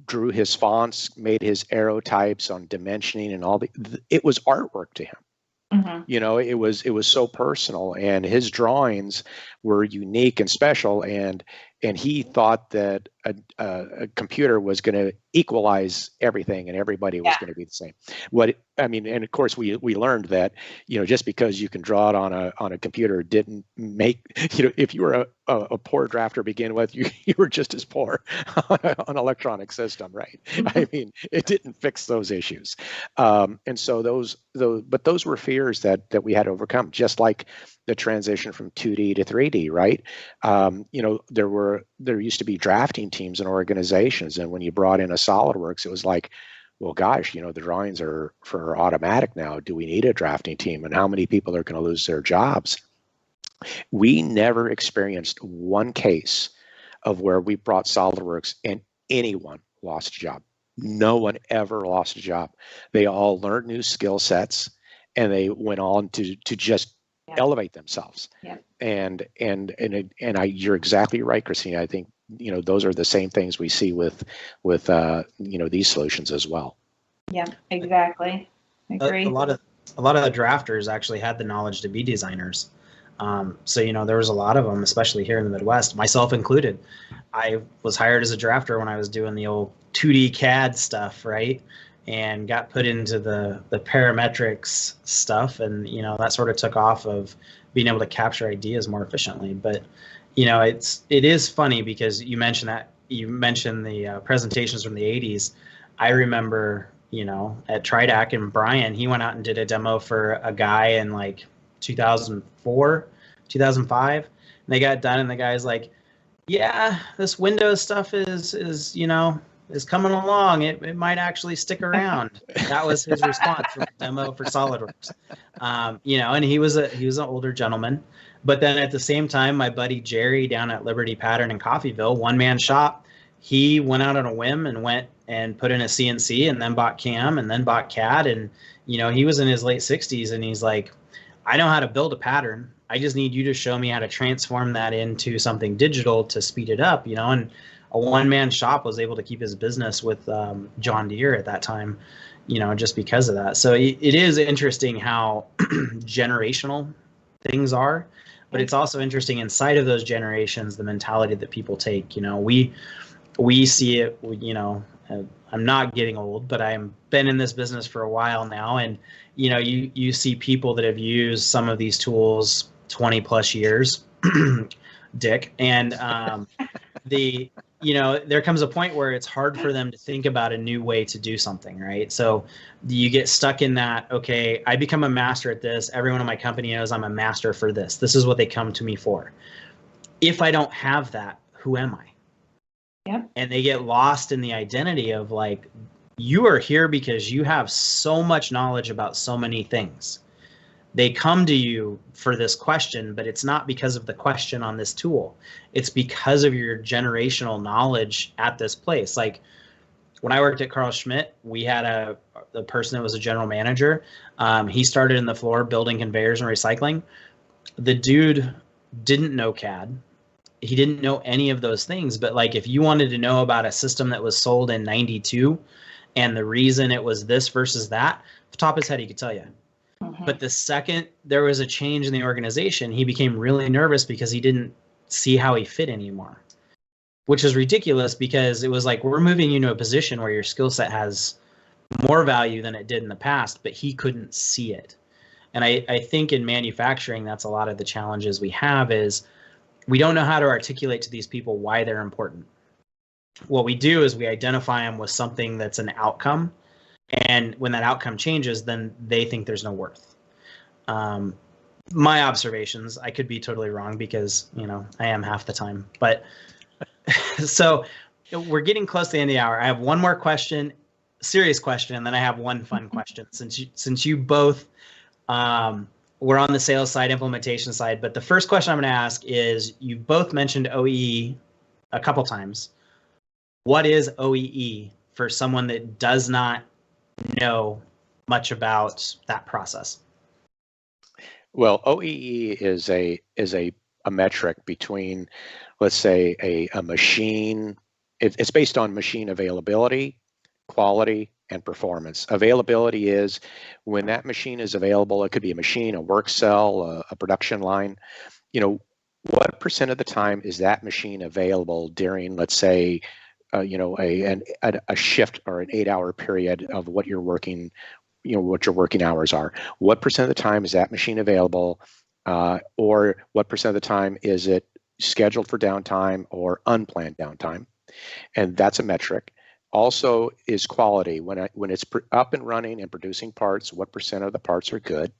drew his fonts, made his arrow types on dimensioning and all it was artwork to him. It was so personal, and his drawings were unique and special, and he thought that a computer was going to equalize everything and everybody was going to be the same. And of course we learned that, just because you can draw it on a computer didn't make, if you were a poor drafter to begin with, you were just as poor on an electronic system, right? I mean, it didn't fix those issues. And so those were fears that we had to overcome, just like the transition from 2D to 3D, right? There were there used to be drafting teams in organizations, and when you brought in a SolidWorks, it was like, well, gosh, you know, the drawings are for automatic now. Do we need a drafting team? And how many people are going to lose their jobs? We never experienced one case of where we brought SolidWorks and anyone lost a job. No one ever lost a job. They all learned new skill sets, and they went on to just elevate themselves. Yeah. And you're exactly right, Kristina. I think, you know, those are the same things we see with you know, these solutions as well. Yeah, exactly. I agree. A lot of the drafters actually had the knowledge to be designers. So, you know, there was a lot of them, especially here in the Midwest, myself included. I was hired as a drafter when I was doing the old 2D CAD stuff, right? And got put into the parametrics stuff, and, you know, that sort of took off of being able to capture ideas more efficiently. But, you know, it is funny because you mentioned the presentations from the 80s. I remember, you know, at TriDAC, and Brian, he went out and did a demo for a guy in like 2004, 2005, and they got done, and the guy's like, yeah, this Windows stuff is you know, is coming along. It might actually stick around. That was his response from the demo for SolidWorks. You know, and he was an older gentleman. But then at the same time, my buddy Jerry down at Liberty Pattern in Coffeyville, one-man shop, he went out on a whim and went and put in a CNC, and then bought CAM, and then bought CAD. And, you know, he was in his late 60s, and he's like, I know how to build a pattern. I just need you to show me how to transform that into something digital to speed it up, you know. And a one-man shop was able to keep his business with John Deere at that time, you know, just because of that. So it is interesting how generational things are, but it's also interesting inside of those generations, the mentality that people take. You know, we see it, you know, I'm not getting old, but I've been in this business for a while now. And, you know, you see people that have used some of these tools 20 plus years, Dick. And you know, there comes a point where it's hard for them to think about a new way to do something, right? So you get stuck in that, okay, I become a master at this. Everyone in my company knows I'm a master for this. This is what they come to me for. If I don't have that, who am I? Yeah. And they get lost in the identity of like, you are here because you have so much knowledge about so many things. They come to you for this question, but it's not because of the question on this tool. It's because of your generational knowledge at this place. Like when I worked at Carl Schmidt, we had the person that was a general manager. He started in the floor building conveyors and recycling. The dude didn't know CAD. He didn't know any of those things. But like if you wanted to know about a system that was sold in '92 and the reason it was this versus that, off the top of his head, he could tell you. But the second there was a change in the organization, he became really nervous because he didn't see how he fit anymore, which is ridiculous because it was like, we're moving you to a position where your skill set has more value than it did in the past, but he couldn't see it. And I think in manufacturing, that's a lot of the challenges we have is we don't know how to articulate to these people why they're important. What we do is we identify them with something that's an outcome. And when that outcome changes, then they think there's no worth. My observations, I could be totally wrong because, you know, I am half the time. But so we're getting close to the end of the hour. I have one more question, serious question, and then I have one fun question. Since you both were on the sales side, implementation side, but the first question I'm going to ask is, you both mentioned OEE a couple times. What is OEE for someone that does not know much about that process? Well, OEE is a metric between, let's say, a machine. It's based on machine availability, quality, and performance. Availability is when that machine is available. It could be a machine, a work cell, a production line. You know, what percent of the time is that machine available during, let's say, you know, a shift or an 8-hour period of what you're working, you know, what your working hours are. What percent of the time is that machine available, or what percent of the time is it scheduled for downtime or unplanned downtime? And that's a metric. Also is quality. When it's up and running and producing parts, what percent of the parts are good?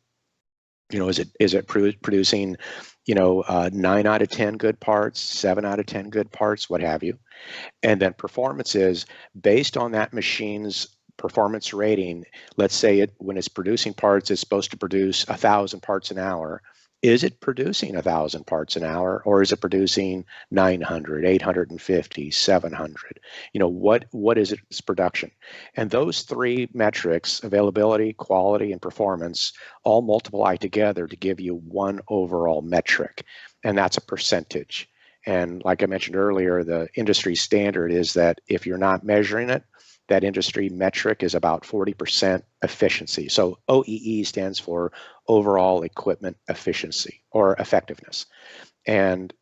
Is it producing 9 out of 10 good parts, 7 out of 10 good parts, what have you? And then performance is based on that machine's performance rating. Let's say when it's producing parts, it's supposed to produce 1,000 parts an hour. Is it producing 1,000 parts an hour, or is it producing 900, 850, 700? What is its production? And those three metrics, availability, quality, and performance, all multiply together to give you one overall metric, and that's a percentage. And like I mentioned earlier, the industry standard is that if you're not measuring it, that industry metric is about 40% efficiency. So OEE stands for overall equipment efficiency or effectiveness. And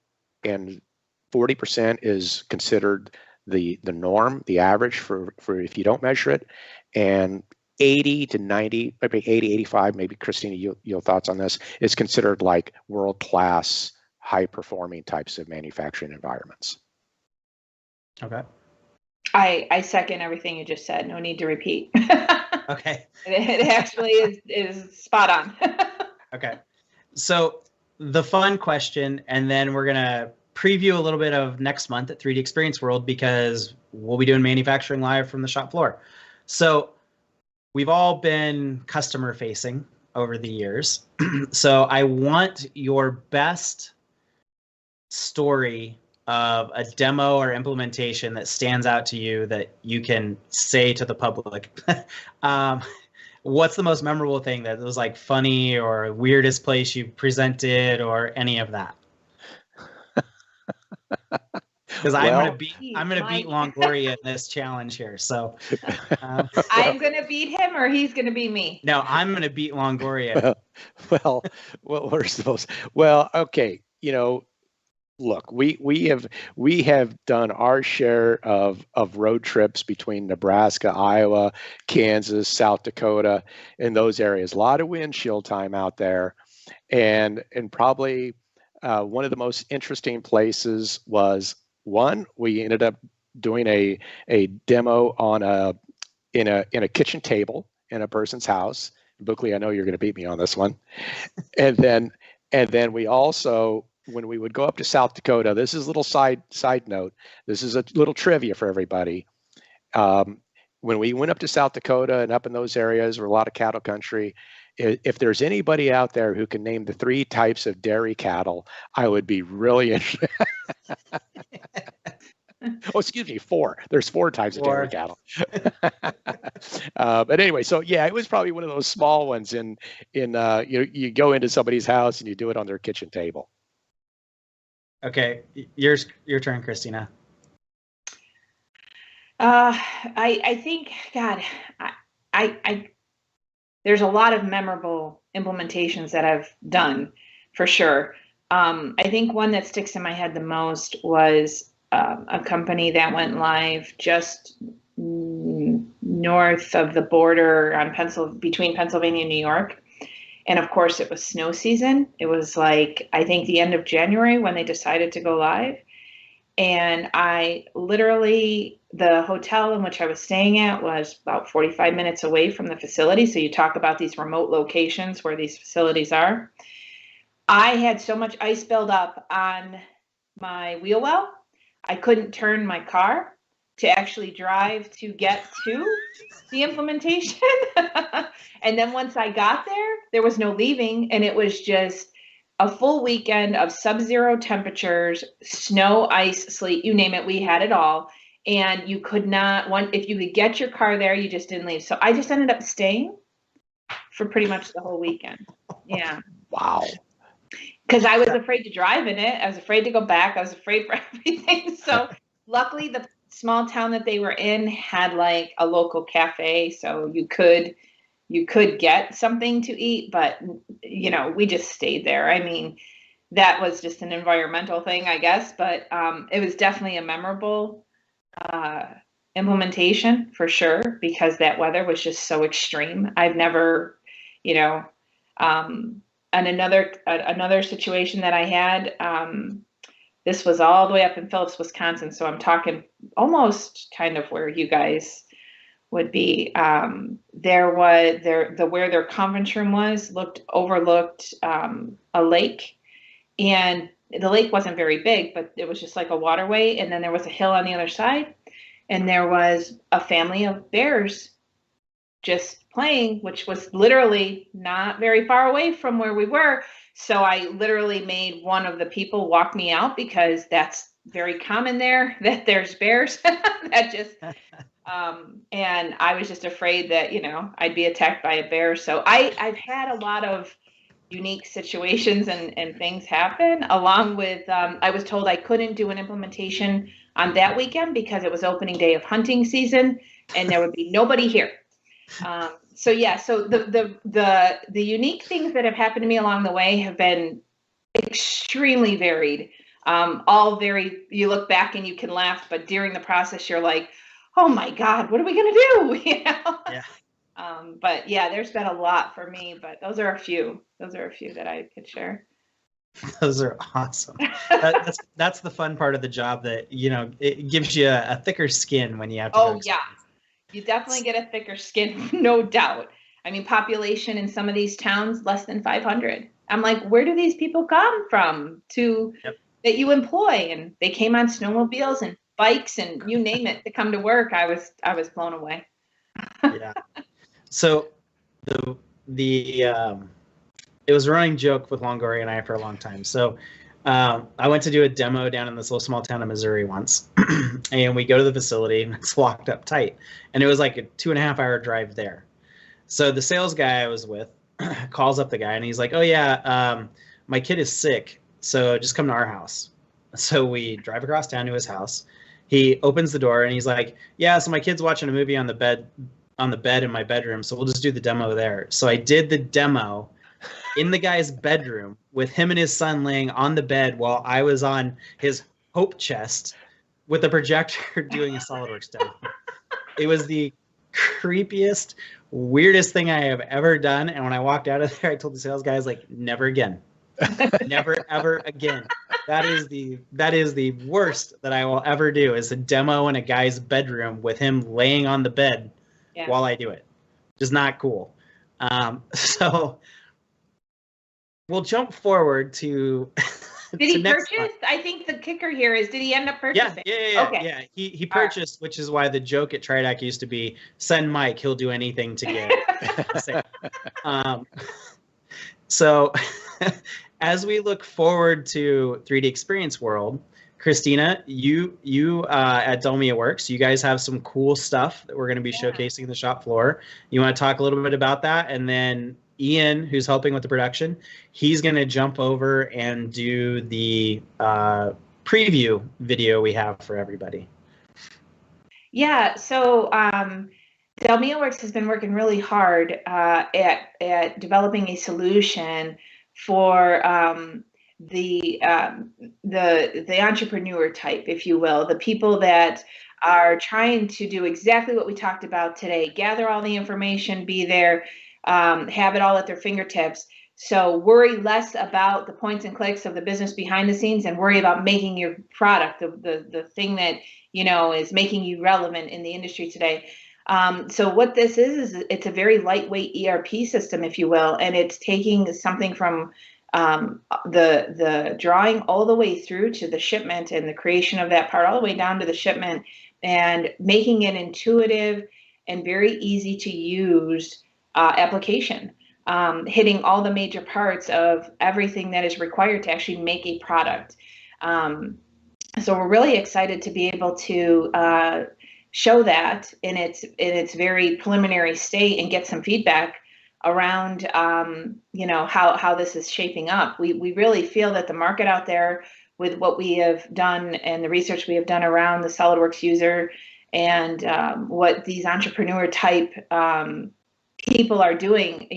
40% is considered the norm, the average for if you don't measure it. And 80 to 90, maybe 80, 85, maybe Kristina, your thoughts on this, is considered like world-class, high-performing types of manufacturing environments. Okay. I second everything you just said. No need to repeat. Okay. It actually is spot on. Okay. So the fun question, and then we're going to preview a little bit of next month at 3D Experience World, because we'll be doing manufacturing live from the shop floor. So we've all been customer facing over the years. So I want your best story of a demo or implementation that stands out to you that you can say to the public. What's the most memorable thing that was like funny or weirdest place you presented or any of that? Because I'm gonna beat Longoria in this challenge here. So I'm gonna beat him, or he's gonna beat me. No, I'm gonna beat Longoria. Well, we're supposed. Well, okay. Look, we have done our share of road trips between Nebraska, Iowa, Kansas, South Dakota, in those areas. A lot of windshield time out there, and probably one of the most interesting places was one. We ended up doing a demo in a kitchen table in a person's house. Buckley, I know you're going to beat me on this one, and then we also, when we would go up to South Dakota, this is a little side note. This is a little trivia for everybody. When we went up to South Dakota and up in those areas where a lot of cattle country, if there's anybody out there who can name the 3 types of dairy cattle, I would be really interested. Oh, excuse me, 4. There's 4 types of dairy cattle. But anyway, so yeah, it was probably one of those small ones. You go into somebody's house and you do it on their kitchen table. Okay, your turn, Kristina. I think, God, I there's a lot of memorable implementations that I've done, for sure. I think one that sticks in my head the most was a company that went live just north of the border on between Pennsylvania and New York. And of course, it was snow season. It was like, I think the end of January when they decided to go live. And I literally, the hotel in which I was staying at was about 45 minutes away from the facility. So you talk about these remote locations where these facilities are. I had so much ice build up on my wheel well, I couldn't turn my car to actually drive to get to the implementation. And then once I got there, there was no leaving, and it was just a full weekend of sub-zero temperatures, snow, ice, sleet, you name it, we had it all. And you could not, if you could get your car there, you just didn't leave. So I just ended up staying for pretty much the whole weekend. Yeah. Wow. Because I was afraid to drive in it. I was afraid to go back. I was afraid for everything. So luckily the small town that they were in had like a local cafe, so you could get something to eat, but we just stayed there. I mean, that was just an environmental thing, I guess, but it was definitely a memorable implementation for sure, because that weather was just so extreme. I've never, and another situation that I had, this was all the way up in Phillips, Wisconsin. So I'm talking almost kind of where you guys would be there was where their conference room was overlooked a lake, and the lake wasn't very big, but it was just like a waterway, and then there was a hill on the other side, and there was a family of bears just playing, which was literally not very far away from where we were. So I literally made one of the people walk me out, because that's very common there, that there's bears that just and I was just afraid that, I'd be attacked by a bear. So I've had a lot of unique situations and things happen, along with I was told I couldn't do an implementation on that weekend because it was opening day of hunting season and there would be nobody here. So the unique things that have happened to me along the way have been extremely varied. All very, you look back and you can laugh, but during the process you're like, oh my God, what are we gonna do? Yeah. But yeah, there's been a lot for me, but those are a few that I could share. Those are awesome. That's the fun part of the job, that it gives you a thicker skin when you have to. Oh yeah, you definitely get a thicker skin, no doubt. I mean, population in some of these towns less than 500. I'm like, where do these people come from that you employ? And they came on snowmobiles and bikes and you name it to come to work. I was blown away. Yeah. So the it was a running joke with Longoria and I for a long time. So I went to do a demo down in this little small town in Missouri once, and we go to the facility and it's locked up tight, and it was like a 2.5-hour drive there. So the sales guy I was with calls up the guy and he's like, "Oh yeah, my kid is sick, so just come to our house." So we drive across town to his house. He opens the door and he's like, "Yeah, so my kid's watching a movie on the bed in my bedroom, so we'll just do the demo there." So I did the demo in the guy's bedroom with him and his son laying on the bed while I was on his hope chest with a projector doing a SolidWorks demo. It was the creepiest, weirdest thing I have ever done. And when I walked out of there, I told the sales guys, like, never again. Never, ever again. That is the worst that I will ever do, is a demo in a guy's bedroom with him laying on the bed while I do it. Just not cool. So we'll jump forward to. Did he purchase? I think the kicker here is, did he end up purchasing? Yeah. Okay. Yeah, he purchased, which is why the joke at TriDeck used to be, "Send Mike, he'll do anything to get." So as we look forward to 3D Experience World, Kristina, you at DELMIAWorks, you guys have some cool stuff that we're going to be showcasing in the shop floor. You want to talk a little bit about that? And then Ian, who's helping with the production, he's going to jump over and do the preview video we have for everybody. Yeah, so DELMIAWorks has been working really hard at developing a solution for the entrepreneur type, if you will, the people that are trying to do exactly what we talked about today: gather all the information, be there, have it all at their fingertips. So worry less about the points and clicks of the business behind the scenes and worry about making your product the thing that is making you relevant in the industry today. So what this is it's a very lightweight ERP system, if you will, and it's taking something from the drawing all the way through to the shipment and the creation of that part all the way down to the shipment, and making it intuitive and very easy to use application, hitting all the major parts of everything that is required to actually make a product. So we're really excited to be able to show that in its very preliminary state and get some feedback around how this is shaping up. We really feel that the market out there, with what we have done and the research we have done around the SolidWorks user and what these entrepreneur type people are doing,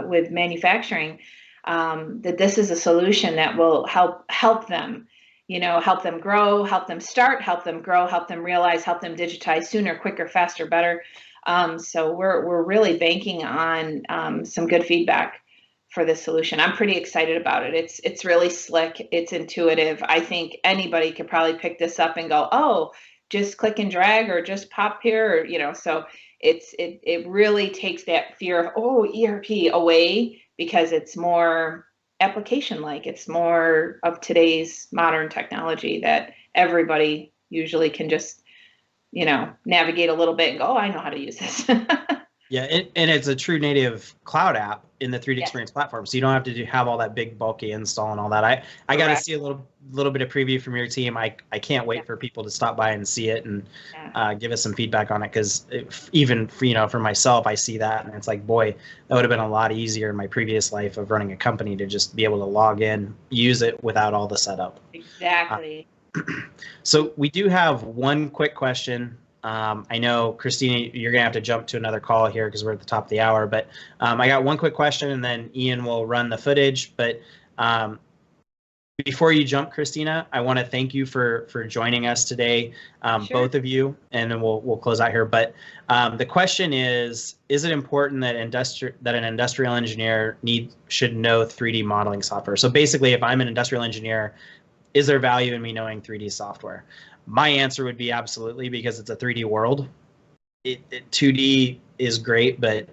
with manufacturing, that this is a solution that will help them, help them grow, help them start, help them grow, help them realize, help them digitize sooner, quicker, faster, better. So we're really banking on some good feedback for this solution. I'm pretty excited about it. It's really slick. It's intuitive. I think anybody could probably pick this up and go, oh, just click and drag or just pop here, or, so it really takes that fear of, oh, ERP away, because it's more application-like. It's more of today's modern technology that everybody usually can just, navigate a little bit and go, oh, I know how to use this. Yeah, and it's a true native cloud app in the 3D Yes. Experience platform, so you don't have to have all that big bulky install and all that. I got to see a little bit of preview from your team. I can't wait for people to stop by and see it and give us some feedback on it, because even for myself, I see that and it's like, boy, that would have been a lot easier in my previous life of running a company to just be able to log in, use it without all the setup. Exactly. So we do have one quick question. I know, Kristina, you're going to have to jump to another call here because we're at the top of the hour, but I got one quick question and then Ian will run the footage. But before you jump, Kristina, I want to thank you for joining us today, Sure. both of you, and then we'll close out here. But the question is it important that an industrial engineer should know 3D modeling software? So basically, if I'm an industrial engineer, is there value in me knowing 3D software? My answer would be absolutely, because it's a 3D world. 2D is great, but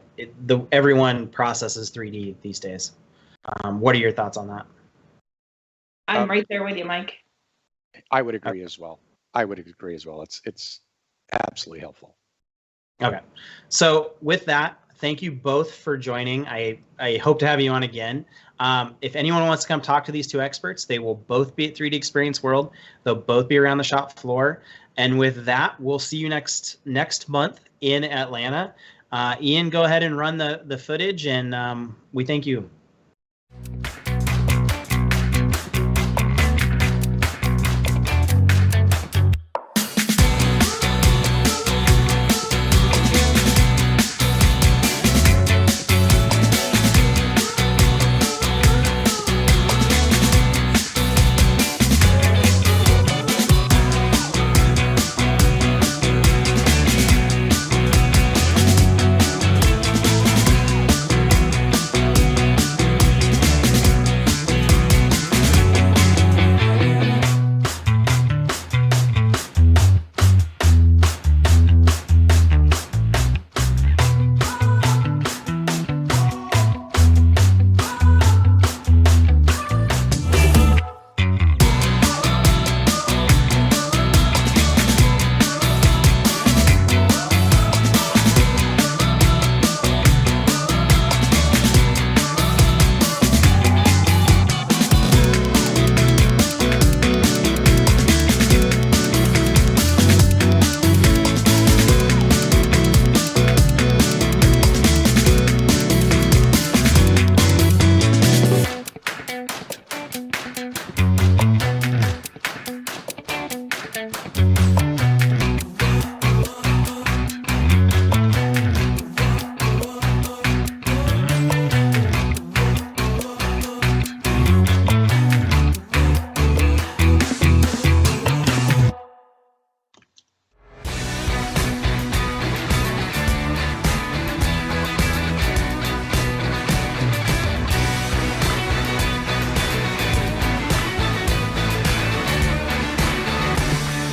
everyone processes 3D these days. What are your thoughts on that? I'm right there with you, Mike. I would agree as well. It's absolutely helpful. Okay. So with that, thank you both for joining. I hope to have you on again. If anyone wants to come talk to these two experts, they will both be at 3D Experience World. They'll both be around the shop floor. And with that, we'll see you next month in Atlanta. Ian, go ahead and run the footage, and we thank you.